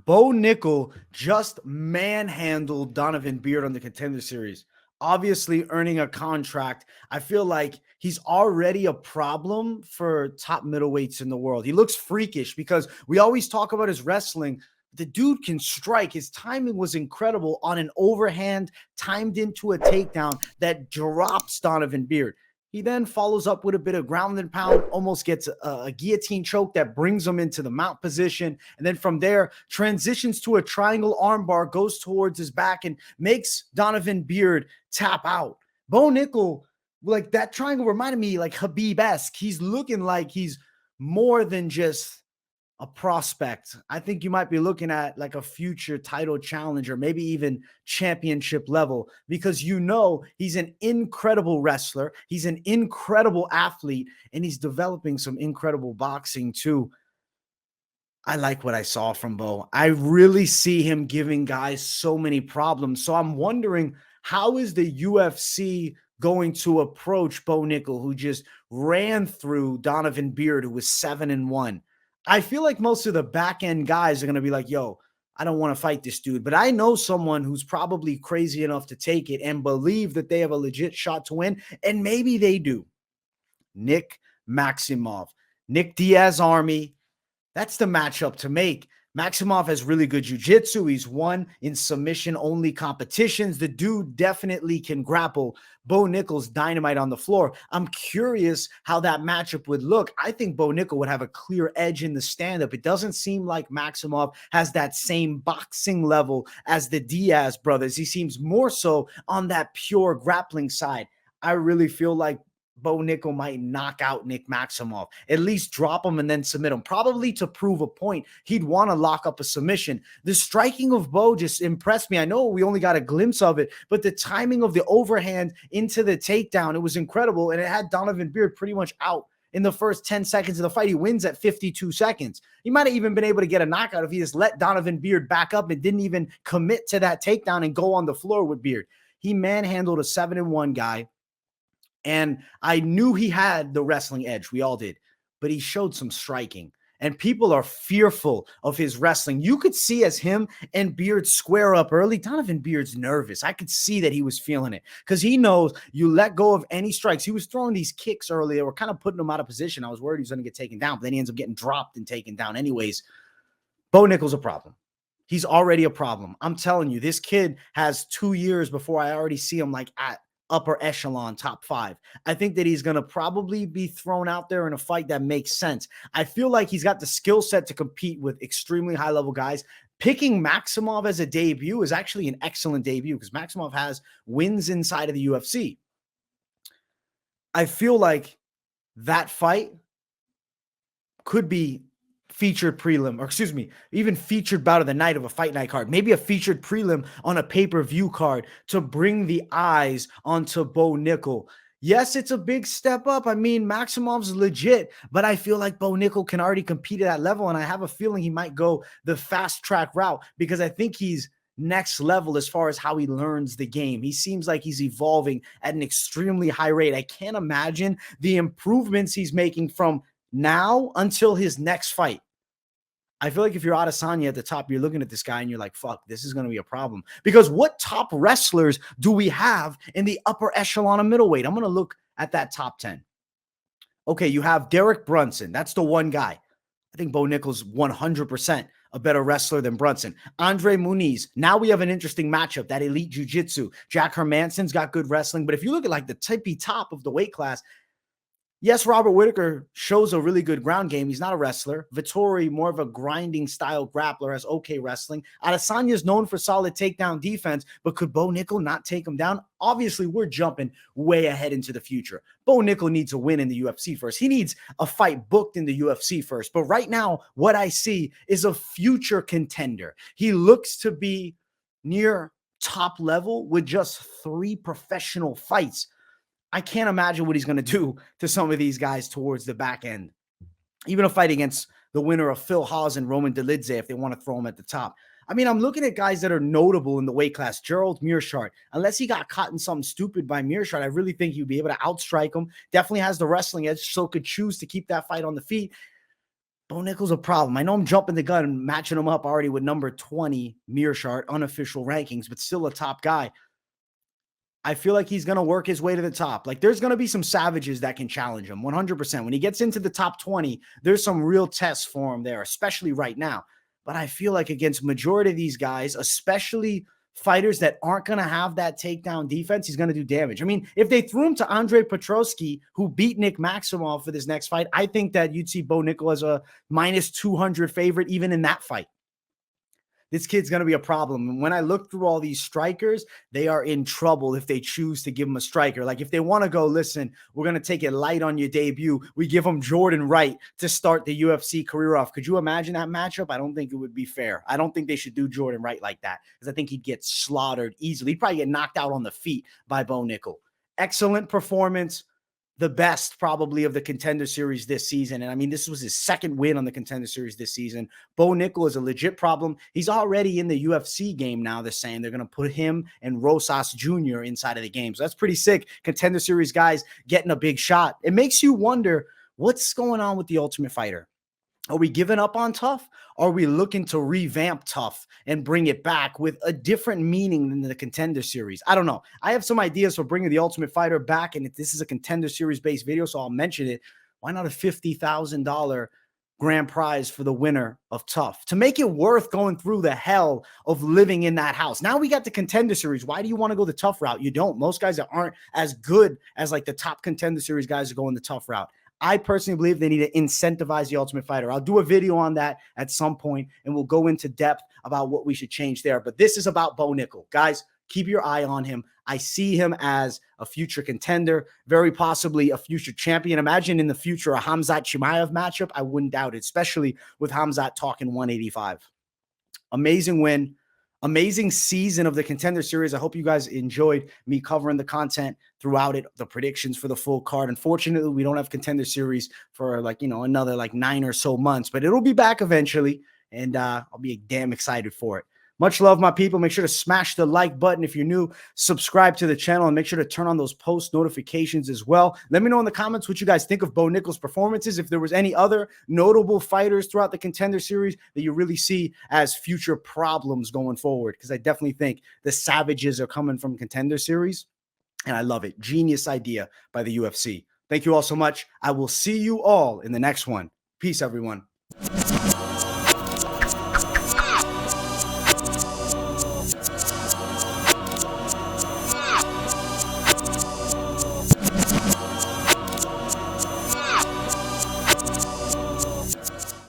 Bo Nickal just manhandled Donovan Beard on the Contender Series, obviously earning a contract. I feel like he's already a problem for top middleweights in the world. He looks freakish because we always talk about his wrestling. The dude can strike. His timing was incredible on an overhand timed into a takedown that drops Donovan Beard. He then follows up with a bit of ground and pound, almost gets a guillotine choke that brings him into the mount position. And then from there, transitions to a triangle armbar, goes towards his back and makes Donovan Beard tap out. Bo Nickal, like that triangle reminded me like Khabib-esque. He's looking like he's more than just a prospect. I think you might be looking at like a future title challenger, maybe even championship level, because he's an incredible wrestler. He's an incredible athlete, and he's developing some incredible boxing too. I like what I saw from Bo. I really see him giving guys so many problems. So I'm wondering, how is the UFC going to approach Bo Nickal, who just ran through Donovan Beard, who was 7-1? I feel like most of the back end guys are going to be like, yo, I don't want to fight this dude. But I know someone who's probably crazy enough to take it and believe that they have a legit shot to win. And maybe they do. Nick Maximov, Nick Diaz Army. That's the matchup to make. Maximov has really good jiu-jitsu. He's won in submission-only competitions. The dude definitely can grapple. Bo Nickal's dynamite on the floor. I'm curious how that matchup would look. I think Bo Nickal would have a clear edge in the stand-up. It doesn't seem like Maximov has that same boxing level as the Diaz brothers. He seems more so on that pure grappling side. I really feel like Bo Nickal might knock out Nick Maximov, at least drop him and then submit him, probably to prove a point. He'd want to lock up a submission. The striking of Bo just impressed me. I know we only got a glimpse of it, but the timing of the overhand into the takedown, it was incredible, and it had Donovan Beard pretty much out in the first 10 seconds of the fight. He wins at 52 seconds. He might have even been able to get a knockout if he just let Donovan Beard back up and didn't even commit to that takedown and go on the floor with Beard. He manhandled a 7-1 guy. And I knew he had the wrestling edge. We all did. But he showed some striking. And people are fearful of his wrestling. You could see as him and Beard square up early, Donovan Beard's nervous. I could see that he was feeling it because he knows you let go of any strikes. He was throwing these kicks earlier. We're kind of putting him out of position. I was worried he was going to get taken down, but then he ends up getting dropped and taken down anyways. Bo Nickal's a problem. He's already a problem. I'm telling you, this kid has 2 years before I already see him like at upper echelon, top 5. I think that he's going to probably be thrown out there in a fight that makes sense. I feel like he's got the skill set to compete with extremely high-level guys. Picking Maximov as a debut is actually an excellent debut because Maximov has wins inside of the UFC. I feel like that fight could be featured prelim, or excuse me, even featured bout of the night of a fight night card, maybe a featured prelim on a pay-per-view card to bring the eyes onto Bo Nickal. Yes, it's a big step up. I mean, Maximov's legit, but I feel like Bo Nickal can already compete at that level, and I have a feeling he might go the fast track route because I think he's next level as far as how he learns the game. He seems like he's evolving at an extremely high rate. I can't imagine the improvements he's making from now until his next fight. I feel like if you're Adesanya at the top, you're looking at this guy and you're like, fuck, this is going to be a problem. Because what top wrestlers do we have in the upper echelon of middleweight? I'm going to look at that top 10. Okay, you have Derek Brunson. That's the one guy. I think Bo Nickal's 100% a better wrestler than Brunson. Andre Muniz. Now we have an interesting matchup, that elite jiu-jitsu. Jack Hermansson's got good wrestling. But if you look at like the tippy top of the weight class, yes, Robert Whittaker shows a really good ground game. He's not a wrestler. Vettori, more of a grinding style grappler, has okay wrestling. Adesanya is known for solid takedown defense, but could Bo Nickal not take him down? Obviously, we're jumping way ahead into the future. Bo Nickal needs a win in the UFC first. He needs a fight booked in the UFC first. But right now, what I see is a future contender. He looks to be near top level with just 3 professional fights. I can't imagine what he's going to do to some of these guys towards the back end. Even a fight against the winner of Phil Hawes and Roman Dolidze if they want to throw him at the top. I mean, I'm looking at guys that are notable in the weight class. Gerald Meerschaert. Unless he got caught in something stupid by Meerschaert, I really think he'd be able to outstrike him. Definitely has the wrestling edge, so could choose to keep that fight on the feet. Bo Nickal's a problem. I know I'm jumping the gun and matching him up already with number 20 Mearshart, unofficial rankings, but still a top guy. I feel like he's going to work his way to the top. Like there's going to be some savages that can challenge him 100%. When he gets into the top 20, there's some real tests for him there, especially right now. But I feel like against majority of these guys, especially fighters that aren't going to have that takedown defense, he's going to do damage. I mean, if they threw him to Andre Petroski, who beat Nick Maximov for this next fight, I think that you'd see Bo Nickal as a minus 200 favorite even in that fight. This kid's going to be a problem. And when I look through all these strikers, they are in trouble if they choose to give him a striker. Like if they want to go, listen, we're going to take it light on your debut. We give him Jordan Wright to start the UFC career off. Could you imagine that matchup? I don't think it would be fair. I don't think they should do Jordan Wright like that because I think he'd get slaughtered easily. He'd probably get knocked out on the feet by Bo Nickal. Excellent performance. The best probably of the Contender Series this season. And I mean, this was his second win on the Contender Series this season. Bo Nickal is a legit problem. He's already in the UFC game now. They're saying they're going to put him and Rosas Jr. inside of the game. So that's pretty sick. Contender Series guys getting a big shot. It makes you wonder what's going on with the Ultimate Fighter. Are we giving up on Tough? Are we looking to revamp Tough and bring it back with a different meaning than the Contender Series? I don't know. I have some ideas for bringing the Ultimate Fighter back, and if this is a Contender Series-based video, so I'll mention it. Why not a $50,000 grand prize for the winner of Tough to make it worth going through the hell of living in that house? Now we got the Contender Series. Why do you want to go the Tough route? You don't. Most guys that aren't as good as like the top Contender Series guys are going the Tough route. I personally believe they need to incentivize the Ultimate Fighter. I'll do a video on that at some point, and we'll go into depth about what we should change there. But this is about Bo Nickal. Guys, keep your eye on him. I see him as a future contender, very possibly a future champion. Imagine in the future a Khamzat Chimaev matchup. I wouldn't doubt it, especially with Khamzat talking 185. Amazing win. Amazing season of the Contender Series. I hope you guys enjoyed me covering the content throughout it, the predictions for the full card. Unfortunately, we don't have Contender Series for another 9 or so months, but it'll be back eventually, and I'll be damn excited for it. Much love, my people. Make sure to smash the like button if you're new. Subscribe to the channel and make sure to turn on those post notifications as well. Let me know in the comments what you guys think of Bo Nickal's performances. If there was any other notable fighters throughout the Contender Series that you really see as future problems going forward, because I definitely think the savages are coming from Contender Series, and I love it. Genius idea by the UFC. Thank you all so much. I will see you all in the next one. Peace, everyone.